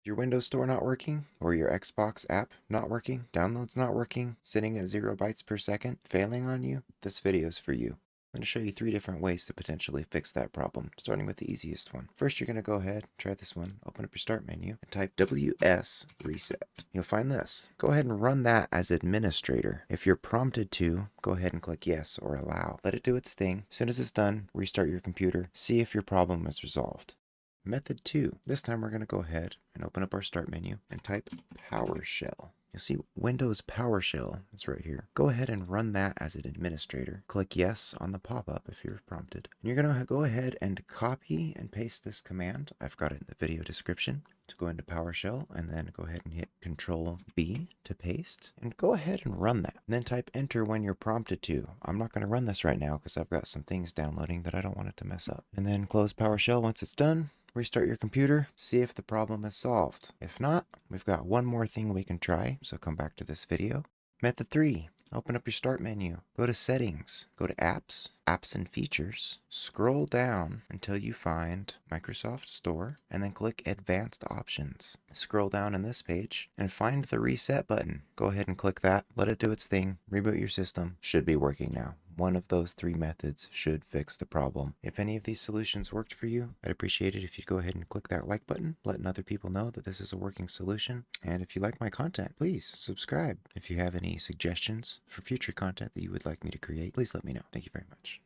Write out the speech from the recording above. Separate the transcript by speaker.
Speaker 1: Your Windows Store not working, or your Xbox app not working, downloads not working, sitting at 0 bytes per second, failing on you? This video is for you. I'm going to show you 3 different ways to potentially fix that problem, starting with the easiest one. First, you're going to go ahead, try this one, open up your start menu, and type wsreset. You'll find this. Go ahead and run that as administrator. If you're prompted to, go ahead and click yes or allow. Let it do its thing. As soon as it's done, restart your computer, see if your problem is resolved. Method 2. This time we're going to go ahead and open up our start menu and type PowerShell. You'll see Windows PowerShell is right here. Go ahead and run that as an administrator. Click yes on the pop-up if you're prompted. And you're going to go ahead and copy and paste this command. I've got it in the video description. To go into PowerShell, and then go ahead and hit Control B to paste, and go ahead and run that. And then type enter when you're prompted to. I'm not going to run this right now because I've got some things downloading that I don't want it to mess up. And then close PowerShell once it's done. Restart your computer, see if the problem is solved. If not, we've got one more thing we can try, so come back to this video. Method 3. Open up your start menu, go to settings, go to apps, apps and features, scroll down until you find Microsoft Store, and then click advanced options. Scroll down in this page and find the reset button. Go ahead and click that, let it do its thing, reboot your system. Should be working now. One of those 3 methods should fix the problem. If any of these solutions worked for you, I'd appreciate it if you go ahead and click that like button, letting other people know that this is a working solution. And if you like my content, please subscribe. If you have any suggestions for future content that you would like me to create, please let me know. Thank you very much.